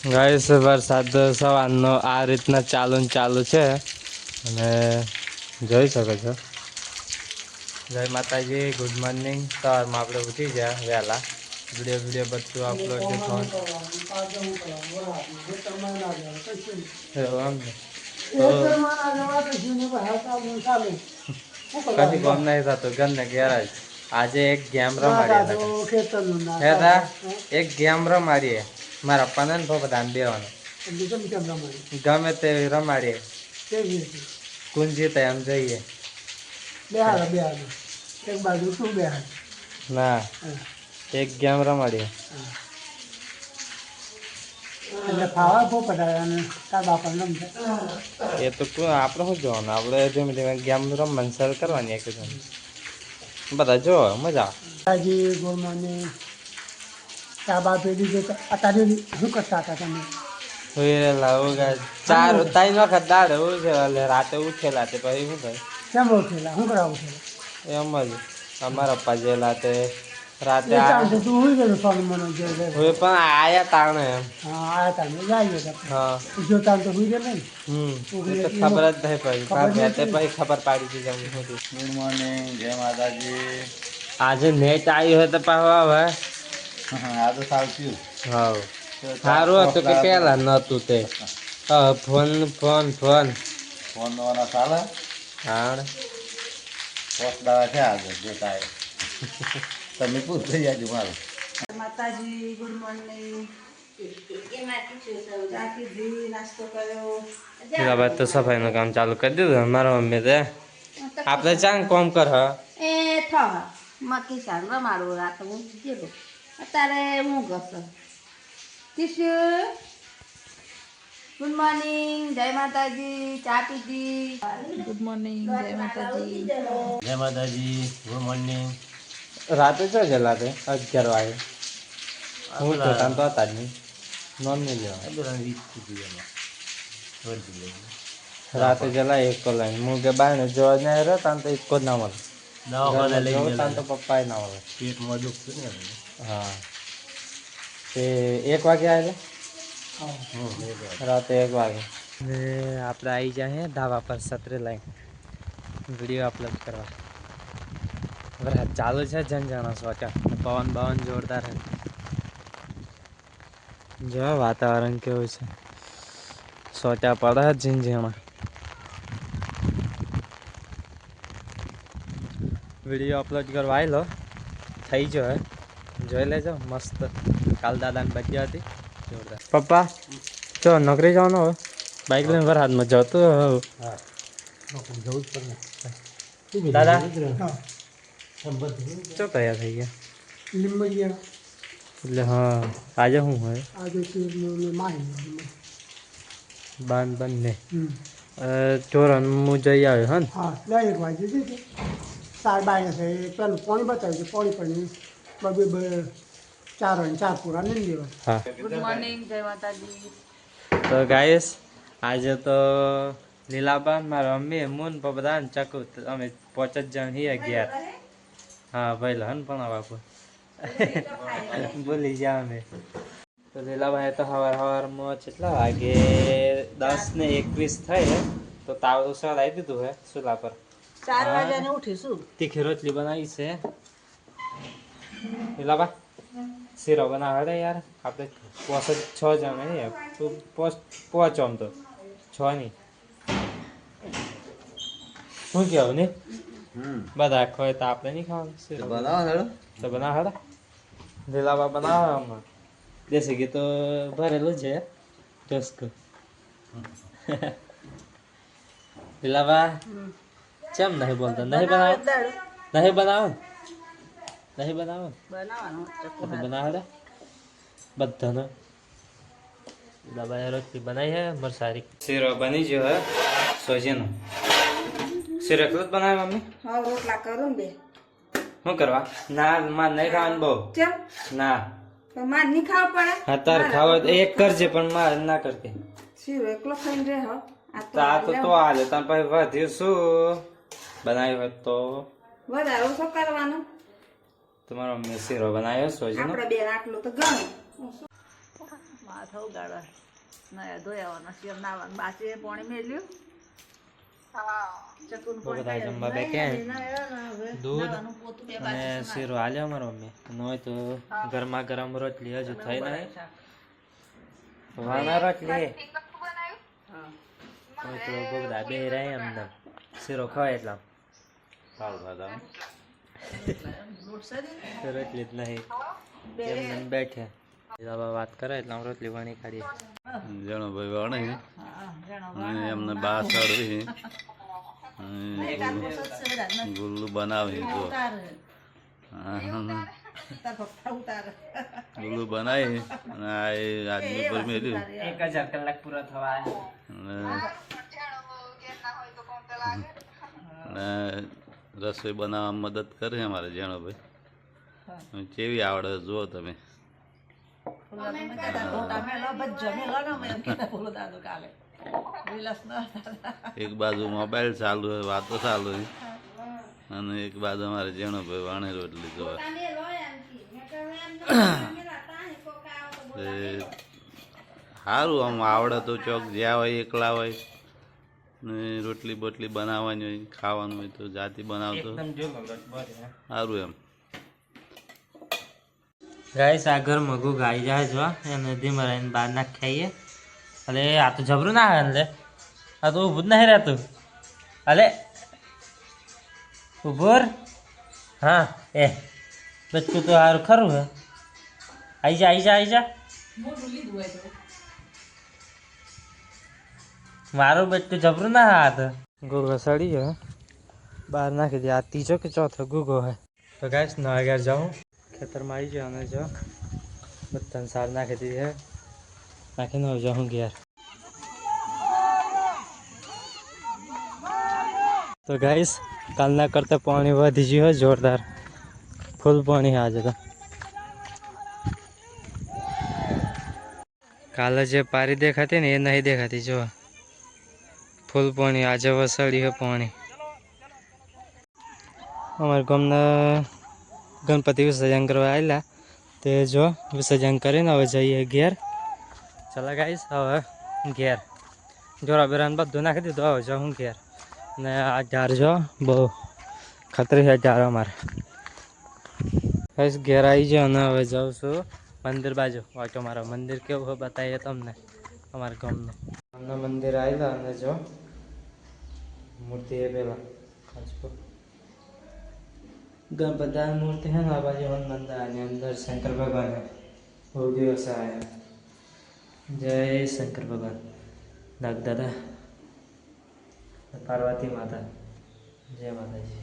Guys વરસાદ સવારનો આ રીતના ચાલુ છે અને જોઈ શકો છો. જય માતાજી, ગુડ મોર્નિંગ. સવારમાં આપણે ઉઠી ગયા વહેલા. વિડીયો બધું અપલોડ કશું કામ નહીં થતું ઘરને ઘેર જ. આજે એક ગેમ રમાડીએ, એક ગેમ રમાડીએ. મારા પપ્પાને ને બધાને દેવાનું ગમે તેવી રમાડીએ. કોણ જીતે એમ જોઈએ. ના, એક ગેમ રમાડીએ. એ તો આપણે શું જોવાનું, આપણે ધીમે ધીમે ગેમ રમવાની શરૂ કરવાની. એક બધા જો મજા આવે. Good morning. ચા બા પી દીધું. અત્યારે શું કરતા હતા તમે? ચાર 3 વખત દાડે ઉઠેલા, રાતે ઉઠેલા તે પછી શું થાય? કેમ ઉઠેલા? શું કરવા ઉઠેલા? એમ જ અમારા પપ્પા જેલા તે રાતે પણ આયા તાણે એમ. હા, આયા તાણે જઈએ. હા, જો તાણ તો હુઈ ગયેલા ને. ખબર જ નહીં પડી. પછી ખબર પાડી દીધી. ગુડ મોર્નિંગ, જય માતાજી. આજે નેટ આવ્યું હોય તો પાછું હવે આ તો સાચું. હા, સારું હતું કે પેલા નતું તે. ફોન નો ચાલે. હા, 5 દાડા છે આજે જોતા. તમે પૂછ લઈ જાજો મારું. માતાજી, ગુડ મોર્નિંગ. નાસ્તો કર્યો. તો સફાઈનું કામ ચાલુ કરી દીધું મારા મમ્મી તે. આપણે ચાંગ કોમ કર એ થ મકી સાર રમાડું રાત હું ગયેલો. અત્યારે હું ઘસો ટીશ્યુ. ગુડ મોર્નિંગ, જય માતાજી. ચા પીધી. ગુડ મોર્નિંગ, જય માતાજી. જય માતાજી, ગુડ મોર્નિંગ. રાતે જો ગયેલા તે 11 વાગે. હું તો તાન તો હતા જ નહીં. નોન નહીં લેવા. રાતે જલા એક લાઈન હું કે બાયને જોવા જ નહીં રહ્યો તાન તો એક જ ના મળે. દવાખાને લઈ તાન ગયેલા. તો પપ્પાએ ના મળે. પેટમાં દુખતું ને. હા, તે 1 વાગે આવેલા. રાતે 1 વાગે. ને આપણે આવી જાય ધાબા પર છત્રી લઈને વિડીયો અપલોડ કરવા. વરસાદ ચાલુ છે ઝંઝાણા સોટા. પવન જોરદાર છે. જો વાતાવરણ કેવું છે. સોટા પડે ઝીણઝીણા. વિડીયો અપલોડ કરવા આવેલો થઈ ગયો હે. જોઈ લેજો મસ્ત. કાલ દાદાની બર્થડે હતી. જોરદાર. પપ્પા ચો નોકરી જવાનો હવે બાઇક લઈને વરસાદમાં જતો. દાદા ચો તૈયાર થઈ ગયા લીંબડિયા. એટલે હા, આજે શું હોય? આજે માહી બંને ચોરણ હું જઈ આવ્યો હા ને. હા, 1 વાગે દીધી. 4 છે. પેલું પાણી બતાવ્યું છે. પાણી પણ 4 પૂરા નહીં દેવા. હા, ગુડ મોર્નિંગ, જય માતાજી. તો ગાઈસ આજે તો લીલાબાન મારા મમ્મી મૂન બધા ચકુ અમે 5 જ જણ છીએ ગયા. હા ભાઈ લહન પણ બાપુ ભૂલી ગયા અમે. તો લીલાભાઈ તો સવારમાં કેટલા વાગે 10:21 થાય તો તાવ તો સળાવી દીધું હે ચૂલા પર. 4 વાગ્યાને ઉઠીશું. તીખી રોટલી બનાવી છે લીલાબા. શીરો બનાવે યાર. આપણે 6 જણ હે. તું 5 આમ તો 6 નહીં. શું કહેવું ને બધા ખોય તો આપણે નહીં ખાવાનું. શીરો બનાવો તો બનાવ હેડા. લીલાબા બનાવે હમણાં. દેશી ઘી તો ભરેલું છે. ટસ્ક લીલાબા કેમ નહીં બોલતા? નહીં બનાવો બનાવવાનું બનાવે બધાને. લીલાબાએ રોટલી બનાવી હે મર સારી. શીરો બની ગયો હે સોજીનો. શીરો એકલો જ બનાવે મમ્મી? હા, રોટલા કરું ને 2. શું કરવા? ના માર નહીં ખાવાનું બહુ. કેમ? ના તો માર નહીં ખાવ પડે. હા તાર ખાવો તો એક કરજે પણ માર ના કરતી. શીરો એકલો ખાઈને રહે હો. આ તો હાલે તાર પછી વધ્યું શું બનાવ્યું હોય તો વધારે ઓછો કરવાનો. તમારો મમ્મી શીરો બનાવ્યો સોજીનો. આપણે 2 આટલું તો ગમે. માથા ઉગાડવા ના ધોયાવાના શિયર નાવાનું બાસી પાણી મેલ્યું ચકુન બધા જમવા બે ક્યાં દૂધ અને શીરો હાલ્યો અમારો મમ્મી હોય તો ગરમા ગરમ રોટલી હજુ થઈ નહીં વાના રોટલી હોય તો બધા બે રહ્યા એમને શીરો ખવાય એટલા સારું દાદા રોટલી જ નહીં એમને બેઠે વાત કરે એટલે આમ રોટલી વણી કાઢીએ જણો ભાઈ વણે અને એમને બા સડવી ગુલ્લુ બનાવી જો ગુલ્લુ બનાવી અને આ આદમી પર મેલ્યું 1000 કલાક પૂરો થવા અને રસોઈ બનાવવામાં મદદ કરે અમારે જેણો ભાઈ કેવી આવડે જુઓ તમે એક બાજુ મોબાઈલ ચાલુ હોય વાતો ચાલુ હોય અને એક બાજુ અમારે જેણો ભાઈ વાણે રોટલી જોવા સારું આમ આવડે તો ચોક જ્યાં હોય એકલા હોય ને રોટલી બોટલી બનાવવાની હોય ખાવાનું હોય તો જાતિ બનાવતો સારું એમ ગાઈસ આ ઘરમાં ગુગ આવી જાય જો એને ધીમે રહીને બહાર નાખી ખાઈએ અલે આ તો જબરું ના આવે લે આ તો ઊભું જ નહીં રહેતું અલે ઉભો હા એ બચ્ચું તો સારું ખરું હે આવી જા મારું બચ્ચું જબરું ના હાથ ગુગો સડી ગયો બહાર નાખી દે આ ત્રીજો કે ચોથો ગુગો હે તો ગાઈસ ના ઘેર જાઉં ખેતરમાં આવી ગયો અને જો બધાને સાર નાખી દીધી હે નાખીને હવે જાઉં ઘેર તો ગાઈસ કાલના કરતાં પાણી વધી ગયું હોય જોરદાર ફૂલ પાણી આજે તો કાલે જે પારી દેખાતી ને એ નહીં દેખાતી જો ફૂલ પાણી આજે વસળ્યું હોય પાણી અમારા ગામના ગણપતિ વિસર્જન કરવા આવેલા તે જો વિસર્જન કરીને હવે જઈએ ઘેર ચાલો ગાઈસ હવે ઘેર જોરા બેરાને બધું નાખી દીધું હવે જો હું ઘેર ને આ ઝાડ જો બહુ ખતરી છે ઝાડ અમારે ગાઈસ ઘેર આવી ગયો અને હવે જાઉં છું મંદિર બાજુ વાંચો મારો મંદિર કેવું હોય બતાવીએ તમને અમારા ગામનું મંદિર આવેલા અને જો મૂર્તિ એ પેલા ગણપતિ મૂર્તિ है ना बाजू हनुमान दानी अंदर शंकर भगवान है वो भी वैसा है जय शंकर भगवान नाग दादा पार्वती माता जय माता जी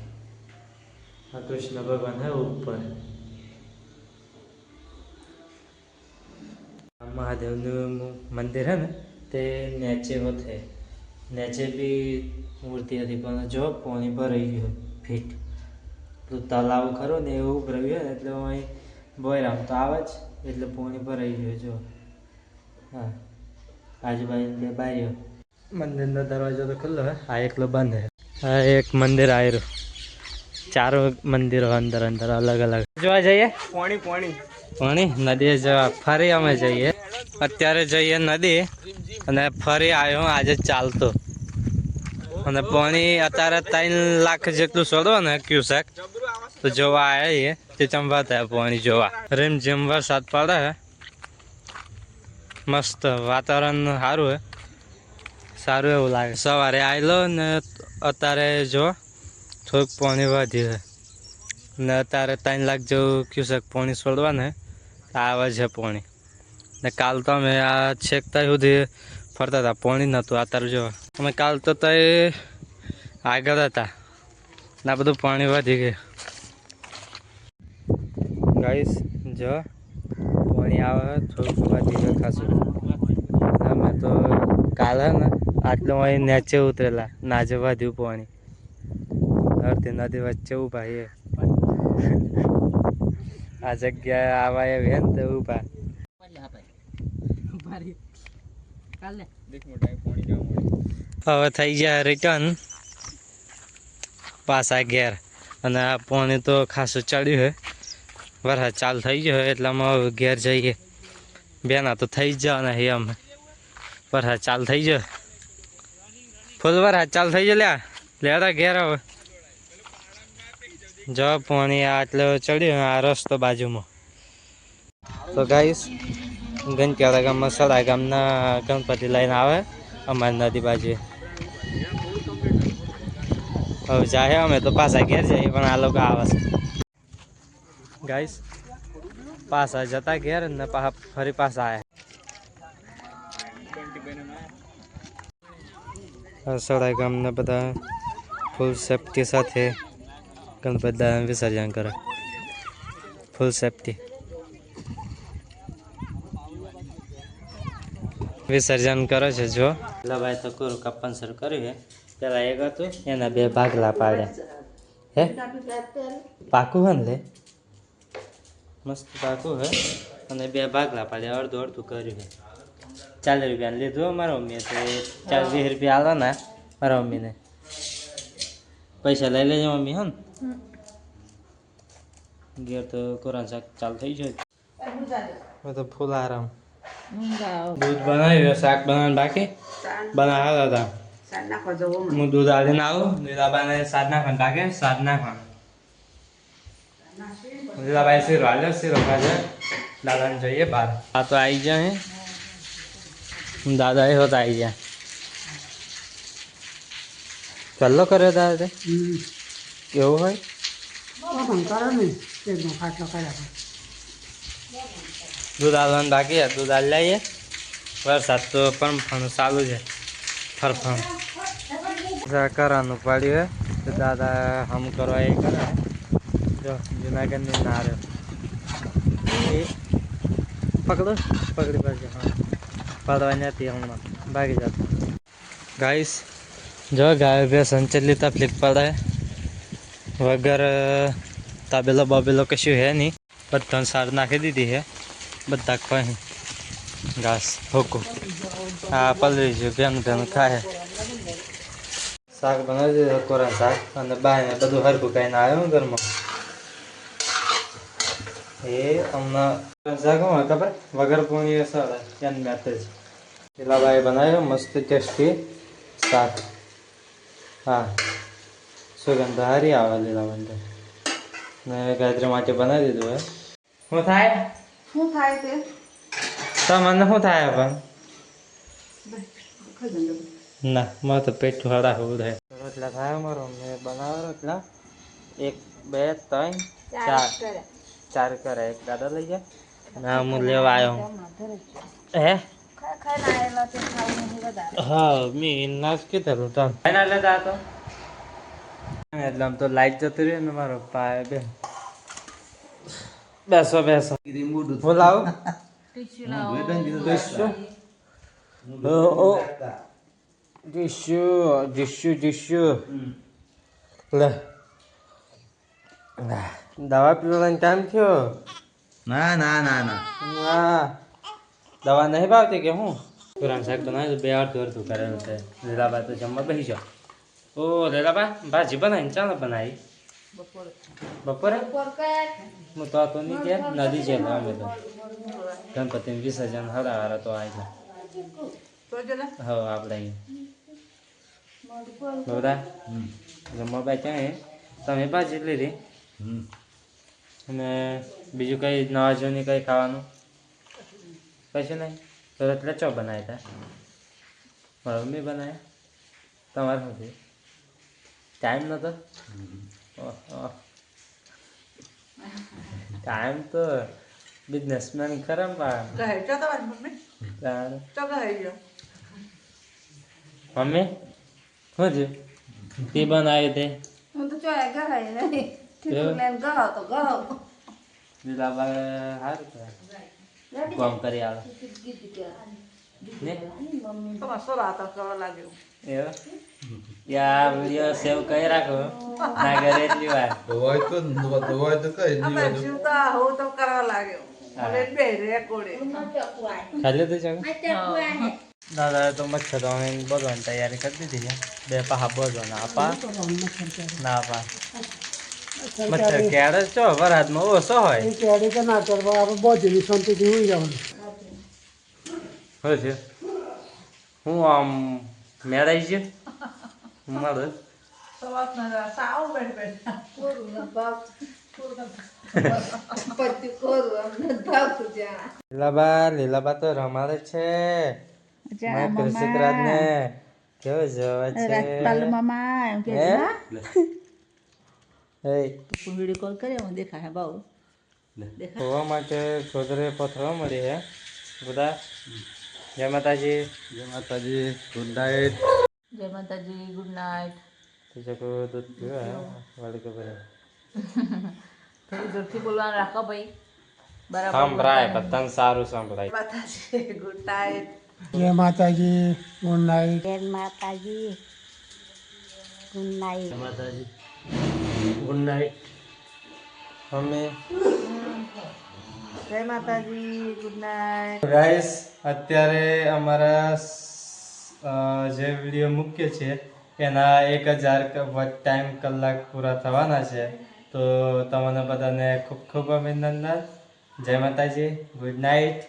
हाँ कृष्ण भगवान है ऊपर महादेव मंदिर है ना ते नीचे होते नीचे भी मूर्ति थी पर जो पानी पर रही है फीट તો તલાવ ખરો ને એવું ઉભરાવ્યું ને એટલે અહીં બોયરામ તો આવે જ એટલે પાણી ભરાઈ ગયું જો હા આજુબાજુ બે બારીઓ મંદિરનો દરવાજો તો ખુલ્લો હે આ એકલો બંધ હે આ એક મંદિર આવ્યું ચારો મંદિરો અંદર અંદર અલગ અલગ જોવા જઈએ પાણી નદી જવા ફરી અમે જઈએ અત્યારે જઈએ નદી અને ફરી આવ્યો આજે ચાલતો અને પાણી અત્યારે 3 લાખ જેટલું છોડો ને ક્યુસેક તો જોવા આવ્યા તે ચંબા થયા પાણી જોવા રીમઝીમ વરસાદ પડે હે મસ્ત વાતાવરણ સારું હે સારું એવું લાગે સવારે આવેલો ને અત્યારે જો થોડુંક પાણી વધ્યું છે ને અત્યારે 3 લાખ જેવું ક્યુસેક પાણી છોડવા ને આવે છે પાણી ને કાલ તો અમે આ છેક ત્યાં સુધી ફરતા હતા પાણી નહોતું અત્યારે જો અમે કાલ તો ત્યાં આગળ હતા ને આ બધું પાણી વધી ગયું ગાઈસ જો પાણી આવે થોડુંક વધી ગયું ખાસું અમે તો કાલે ને આટલું અહીં નીચે ઉતરેલા નાજે વધ્યું પાણી અડધી નદી વચ્ચે ઊભા એ આ જગ્યાએ આવા એવી ને તો ઊભા હવે થઈ ગયા રિટર્ન પાછા ઘેર અને આ પાણી તો ખાસું ચડ્યું છે વરસાદ ચાલુ થઈ ગયો એટલામાં હવે ઘેર જઈએ બેના તો થઈ જ જવાના હે અમે વરસાદ ચાલુ થઈ જાય ફૂલ વરસાદ ચાલુ થઈ જાય લેડા ઘેર હવે જો પાણી આટલો ચડ્યું આ રસ્તો બાજુમાં તો ગાઈસ ગંજકેળા ગામમાં સડા ગામના ગણપતિ લઈને આવે અમારી નદી બાજુ હવે જાય અમે તો પાછા ઘેર જઈએ પણ આ લોકો આવે છે ગાઈસ પાછા જતા ઘેર ને ફરી પાછા આવ્યા સડા ગામના બધા ફૂલ સેફટી સાથે ગણપતિ દાદાનું વિસર્જન કરે ફૂલ સેફટી વિસર્જન કરે છે જો ભાઈ તો કોરું કાપવાનું શરૂ કર્યું છે પેલા એક હતું એના બે ભાગલા પાડ્યા હે પાકું હે ને લે મસ્ત પાકું હે અને બે ભાગલા પાડ્યા અડધું અડધું કર્યું છે 40 રૂપિયા લીધું મારા મમ્મીએ તો 20 રૂપિયા આલો ને મારા મમ્મીને પૈસા લઈ લેજો મમ્મી હે ને ઘેર તો કોરાન શાક ચાલુ થઈ જાય તો ફૂલ આરામ દૂધ બનાવ્યું શાક બનાવવાનું બાકી બનાવ્યા હતા હું દૂધ આવીને આવું લીલાબાને સાદ નાખવાનું બાકી સાદ નાખવાનું લીલાબાઈ શીરો હાલ્યો શીરો ખાજે દાદાને જોઈએ બહાર આ તો આવી જાય દાદા એ હોત આવી જાય ચાલો કર્યો દાદા કેવું હોય દૂધ આલવાનું બાકી દૂધ આલી લઈએ વરસાદ તો પણ ચાલુ છે ફરફણ કરવાનું પડ્યું તો દાદા હમ કરવા એ કરે જો જુનાગઢની નારે એ પકડો પકડી પડશે હા પડવા નથી હમણાં ભાગી જતો ગાઈસ જો ગાય ભેંસ ચેટલી તકલીફ પડે વગર તાબેલો બાબેલો કશું હે નહીં બધાને સાર નાખી દીધી છે બધા ખવાય ઘાસ હોકું હા પલરી છે ભેન ખાય શાક બનાવી દીધું કોરા શાક અને બાયને બધું હરખું ખાઈને આવ્યો ઘરમાં એ હમણાં શાક હોય ખબર વગર પૂણી સર એની મેથ જ પેલા બાએ બનાવ્યો મસ્ત ટેસ્ટી શાક હા સુગંધ હારી આવે લીલા બંધ ને ગાયત્રી માટે બનાવી દીધું હે શું થાય શું થાય તે તમને શું થાય પણ ના મારે તો પેટ હડા હોવું થાય રોટલા થાય મારો મેં બનાવે રોટલા 1 2 3 4 કરે એક દાદા લઈ જાય ના હું લેવા આવ્યો હે હા મેં નાશ કીધેલું તમે ફાઈનલ લેતા હતો એટલે આમ તો લાઈટ જતું રહ્યું ને મારો પાય બે બેસો બેસો બોલાવું ટીશ્યુ લે દવા પીવાનો ટાઈમ થયો ના ના ના ના હા દવા નહીં ભાવતી કે હું પુરાણ શાક બનાવ્યું 2 અડધું કરેલું છે લીલાબા તો જમવા બેસી જાઓ ઓ લીલાબા ભાજી બનાવીને ચાલો બનાવી બપોરે હું તો નહીં કે નદી છે અમે તો ગણપતિનું વિસર્જન હરા તો આવી જાય હવે આપણે બધા જમવા બેઠા તમે ભાજી લીધી અને બીજું કંઈ નવા જૂની કંઈ ખાવાનું કશું નહીં તો એટલે ચો બનાવ્યા હતા મારા મમ્મી બનાવ્યા તમારે શું થયું ટાઈમ નહોતો ટાઈમ તો બિઝનેસમેન ખરા મમ્મી શું થયું તે બનાવ્યું તે હું તો ચોય ગહાય નહીં ઠીક ગહો તો ગહો લીલાબા સારું કામ કરી આવે ને યા વિડીયો સેવ કરી રાખો ના ઘરે એટલી વાર ખાલી તો ચાલો દાદા તો મચ્છર ધોવાની બોલવાની તૈયારી કરી દીધી છે 2 પાહા બોલવાના આપા ના આપા મચ્છર કેળે છો વરાદમાં ઓછો હોય કેડે કે ના કરવા આપણે બહુ જલ્દી શાંતિથી હોઈ જવાનું હોય છે હું આમ મેળાઈ છે મારું સવારના સાવ બેઠ બેઠ કોરું ન ભાવતું પત્યું કોરું અમને ભાવતું જાણ લીલાબા તો રમાડે છે મારા કૃષિકરાજ ને કેવો જવા છે રાજપાલ મામા એમ કે હે? એ વિડીયો કોલ કરે હું દેખાય બહુ જોવા માટે ગોદરે પથરા મળી હે બધા જય માતાજી જય માતાજી ગુડ નાઇટ જય માતાજી ગુડ નાઇટ तुझे को दूध पीवा है वाली को बरे થોડી જોરથી બોલવાનું રાખો ભાઈ બરાબર સંભળાય બધાને સારું સંભળાય માતાજી ગુડ નાઇટ જય માતાજી ગુડ નાઇટ જય માતાજી ગુડ નાઇટ માતાજી ગુડ નાઇટ મમ્મી જય માતાજી ગુડ નાઇટ ગાઈસ અત્યારે અમારા જે વિડીયો મૂક્યો છે એના 1000 ટાઈમ કલાક પૂરા થવાના છે તો તમને બધાને ખૂબ ખૂબ અભિનંદન જય માતાજી ગુડ નાઇટ